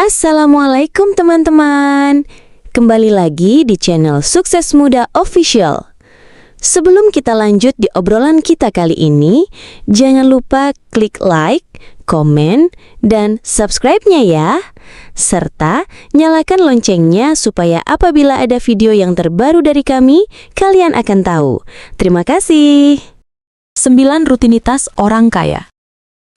Assalamualaikum teman-teman. Kembali lagi di channel Sukses Muda Official. Sebelum kita lanjut di obrolan kita kali ini, jangan lupa klik like, komen, dan subscribe-nya ya. Serta nyalakan loncengnya supaya apabila ada video yang terbaru dari kami, kalian akan tahu. Terima kasih. 9 rutinitas orang kaya.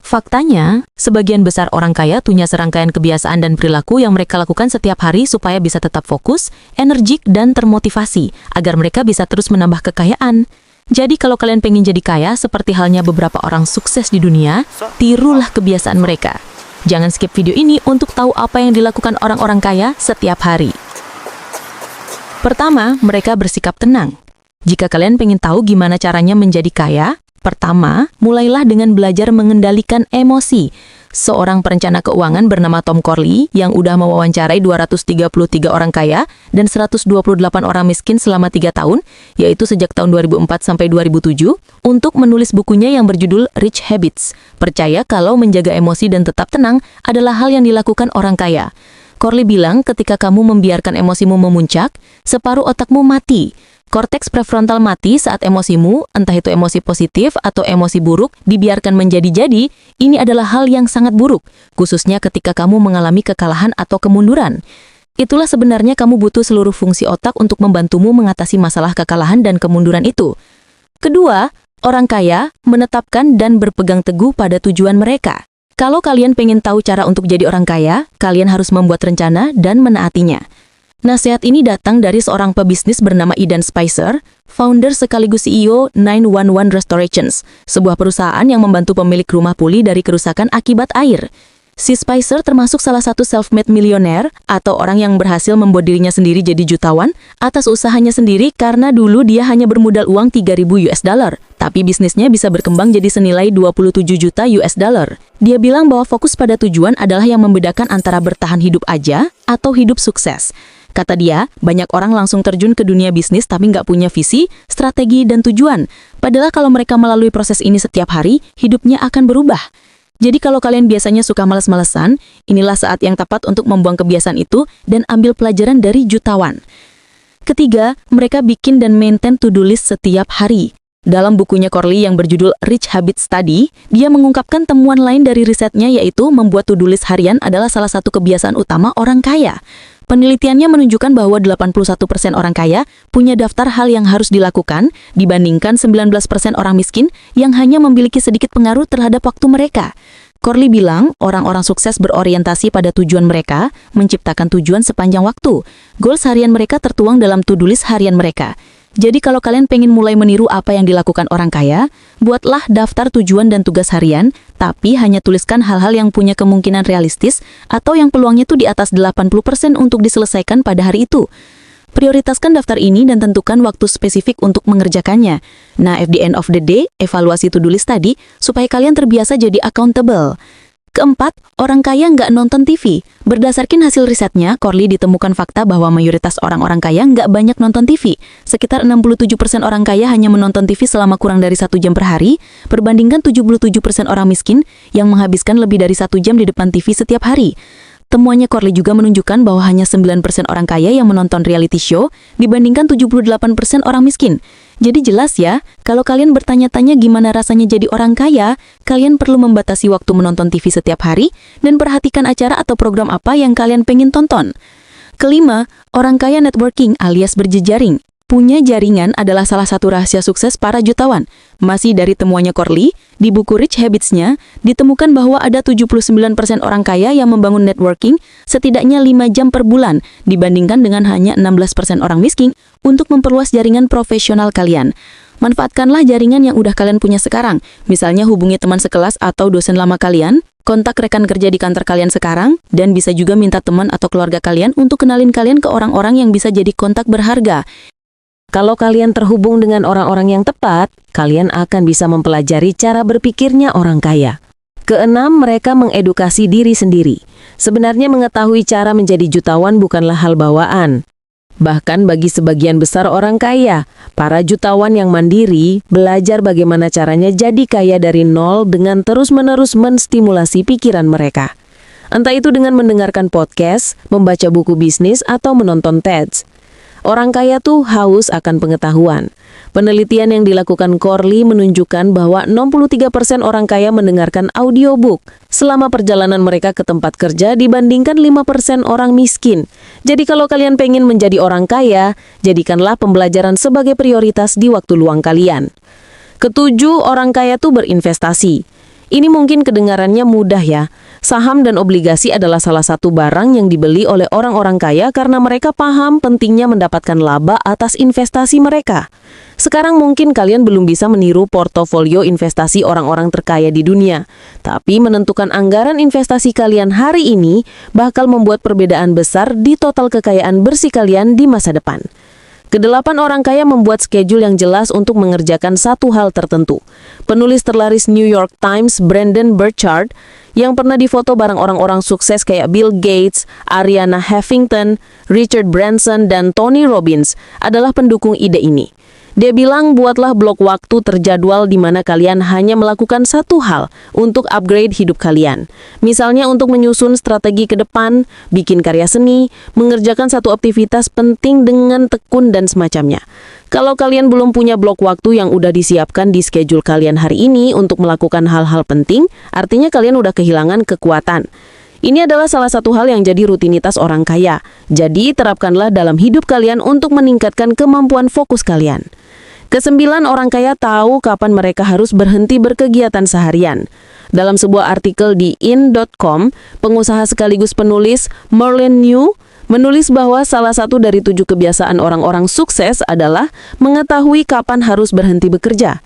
Faktanya, sebagian besar orang kaya punya serangkaian kebiasaan dan perilaku yang mereka lakukan setiap hari supaya bisa tetap fokus, energik, dan termotivasi, agar mereka bisa terus menambah kekayaan. Jadi kalau kalian pengen jadi kaya, seperti halnya beberapa orang sukses di dunia, tirulah kebiasaan mereka. Jangan skip video ini untuk tahu apa yang dilakukan orang-orang kaya setiap hari. Pertama, mereka bersikap tenang. Jika kalian pengen tahu gimana caranya menjadi kaya, pertama, mulailah dengan belajar mengendalikan emosi. Seorang perencana keuangan bernama Tom Corley yang udah mewawancarai 233 orang kaya dan 128 orang miskin selama 3 tahun, yaitu sejak tahun 2004 sampai 2007, untuk menulis bukunya yang berjudul Rich Habits. Percaya kalau menjaga emosi dan tetap tenang adalah hal yang dilakukan orang kaya. Corley bilang ketika kamu membiarkan emosimu memuncak, separuh otakmu mati. Korteks prefrontal mati saat emosimu, entah itu emosi positif atau emosi buruk, dibiarkan menjadi-jadi. Ini adalah hal yang sangat buruk, khususnya ketika kamu mengalami kekalahan atau kemunduran. Itulah sebenarnya kamu butuh seluruh fungsi otak untuk membantumu mengatasi masalah kekalahan dan kemunduran itu. Kedua, orang kaya menetapkan dan berpegang teguh pada tujuan mereka. Kalau kalian pengen tahu cara untuk jadi orang kaya, kalian harus membuat rencana dan menaatinya. Nasihat ini datang dari seorang pebisnis bernama Idan Spicer, founder sekaligus CEO 911 Restorations, sebuah perusahaan yang membantu pemilik rumah pulih dari kerusakan akibat air. Si Spicer termasuk salah satu self-made millionaire atau orang yang berhasil membuat dirinya sendiri jadi jutawan atas usahanya sendiri karena dulu dia hanya bermodal uang 3.000 US dollar, tapi bisnisnya bisa berkembang jadi senilai 27 juta US dollar. Dia bilang bahwa fokus pada tujuan adalah yang membedakan antara bertahan hidup aja atau hidup sukses. Kata dia, banyak orang langsung terjun ke dunia bisnis tapi nggak punya visi, strategi, dan tujuan. Padahal kalau mereka melalui proses ini setiap hari, hidupnya akan berubah. Jadi kalau kalian biasanya suka males-malesan, inilah saat yang tepat untuk membuang kebiasaan itu dan ambil pelajaran dari jutawan. Ketiga, mereka bikin dan maintain to-do list setiap hari. Dalam bukunya Corley yang berjudul Rich Habits Study, dia mengungkapkan temuan lain dari risetnya yaitu membuat to-do list harian adalah salah satu kebiasaan utama orang kaya. Penelitiannya menunjukkan bahwa 81% orang kaya punya daftar hal yang harus dilakukan dibandingkan 19% orang miskin yang hanya memiliki sedikit pengaruh terhadap waktu mereka. Corley bilang, orang-orang sukses berorientasi pada tujuan mereka, menciptakan tujuan sepanjang waktu. Goals harian mereka tertuang dalam to-do list harian mereka. Jadi kalau kalian pengen mulai meniru apa yang dilakukan orang kaya, buatlah daftar tujuan dan tugas harian, tapi hanya tuliskan hal-hal yang punya kemungkinan realistis atau yang peluangnya tuh di atas 80% untuk diselesaikan pada hari itu. Prioritaskan daftar ini dan tentukan waktu spesifik untuk mengerjakannya. Nah, at the end of the day, evaluasi to-do list tadi supaya kalian terbiasa jadi accountable. Keempat, orang kaya nggak nonton TV. Berdasarkan hasil risetnya, Corley ditemukan fakta bahwa mayoritas orang-orang kaya nggak banyak nonton TV. Sekitar 67% orang kaya hanya menonton TV selama kurang dari 1 jam per hari, perbandingkan 77% orang miskin yang menghabiskan lebih dari 1 jam di depan TV setiap hari. Temuannya Corley juga menunjukkan bahwa hanya 9% orang kaya yang menonton reality show, dibandingkan 78% orang miskin. Jadi jelas ya, kalau kalian bertanya-tanya gimana rasanya jadi orang kaya, kalian perlu membatasi waktu menonton TV setiap hari dan perhatikan acara atau program apa yang kalian pengen tonton. Kelima, orang kaya networking alias berjejaring. Punya jaringan adalah salah satu rahasia sukses para jutawan. Masih dari temuannya Corley, di buku Rich Habits-nya, ditemukan bahwa ada 79% orang kaya yang membangun networking setidaknya 5 jam per bulan, dibandingkan dengan hanya 16% orang miskin untuk memperluas jaringan profesional kalian. Manfaatkanlah jaringan yang udah kalian punya sekarang. Misalnya hubungi teman sekelas atau dosen lama kalian, kontak rekan kerja di kantor kalian sekarang, dan bisa juga minta teman atau keluarga kalian untuk kenalin kalian ke orang-orang yang bisa jadi kontak berharga. Kalau kalian terhubung dengan orang-orang yang tepat, kalian akan bisa mempelajari cara berpikirnya orang kaya. Keenam, mereka mengedukasi diri sendiri. Sebenarnya mengetahui cara menjadi jutawan bukanlah hal bawaan. Bahkan bagi sebagian besar orang kaya, para jutawan yang mandiri belajar bagaimana caranya jadi kaya dari nol dengan terus-menerus menstimulasi pikiran mereka. Entah itu dengan mendengarkan podcast, membaca buku bisnis, atau menonton TED. Orang kaya tuh haus akan pengetahuan. Penelitian yang dilakukan Corley menunjukkan bahwa 63% orang kaya mendengarkan audiobook selama perjalanan mereka ke tempat kerja dibandingkan 5% orang miskin. Jadi kalau kalian pengen menjadi orang kaya, jadikanlah pembelajaran sebagai prioritas di waktu luang kalian. Ketujuh, orang kaya tuh berinvestasi. Ini mungkin kedengarannya mudah ya. Saham dan obligasi adalah salah satu barang yang dibeli oleh orang-orang kaya karena mereka paham pentingnya mendapatkan laba atas investasi mereka. Sekarang mungkin kalian belum bisa meniru portofolio investasi orang-orang terkaya di dunia. Tapi menentukan anggaran investasi kalian hari ini bakal membuat perbedaan besar di total kekayaan bersih kalian di masa depan. Kedelapan orang kaya membuat schedule yang jelas untuk mengerjakan satu hal tertentu. Penulis terlaris New York Times, Brandon Burchard, yang pernah difoto bareng orang-orang sukses kayak Bill Gates, Arianna Huffington, Richard Branson, dan Tony Robbins, adalah pendukung ide ini. Dia bilang, buatlah blok waktu terjadwal di mana kalian hanya melakukan satu hal untuk upgrade hidup kalian. Misalnya untuk menyusun strategi ke depan, bikin karya seni, mengerjakan satu aktivitas penting dengan tekun dan semacamnya. Kalau kalian belum punya blok waktu yang udah disiapkan di schedule kalian hari ini untuk melakukan hal-hal penting, artinya kalian udah kehilangan kekuatan. Ini adalah salah satu hal yang jadi rutinitas orang kaya. Jadi, terapkanlah dalam hidup kalian untuk meningkatkan kemampuan fokus kalian. Kesembilan, orang kaya tahu kapan mereka harus berhenti berkegiatan seharian. Dalam sebuah artikel di in.com, pengusaha sekaligus penulis Merlin New menulis bahwa salah satu dari 7 kebiasaan orang-orang sukses adalah mengetahui kapan harus berhenti bekerja.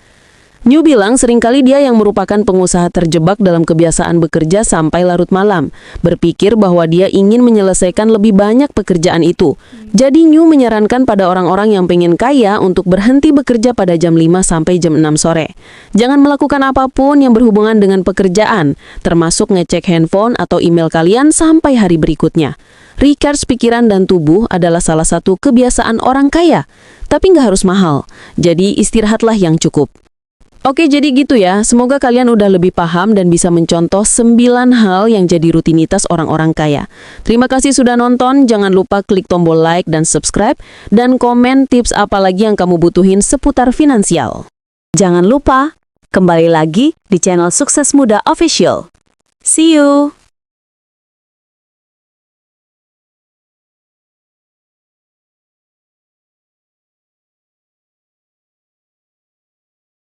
New bilang seringkali dia yang merupakan pengusaha terjebak dalam kebiasaan bekerja sampai larut malam, berpikir bahwa dia ingin menyelesaikan lebih banyak pekerjaan itu. Jadi New menyarankan pada orang-orang yang pengen kaya untuk berhenti bekerja pada jam 5 sampai jam 6 sore. Jangan melakukan apapun yang berhubungan dengan pekerjaan, termasuk ngecek handphone atau email kalian sampai hari berikutnya. Recharge pikiran dan tubuh adalah salah satu kebiasaan orang kaya, tapi nggak harus mahal, jadi istirahatlah yang cukup. Oke, jadi gitu ya. Semoga kalian udah lebih paham dan bisa mencontoh 9 hal yang jadi rutinitas orang-orang kaya. Terima kasih sudah nonton. Jangan lupa klik tombol like dan subscribe. Dan komen tips apa lagi yang kamu butuhin seputar finansial. Jangan lupa, kembali lagi di channel Sukses Muda Official. See you!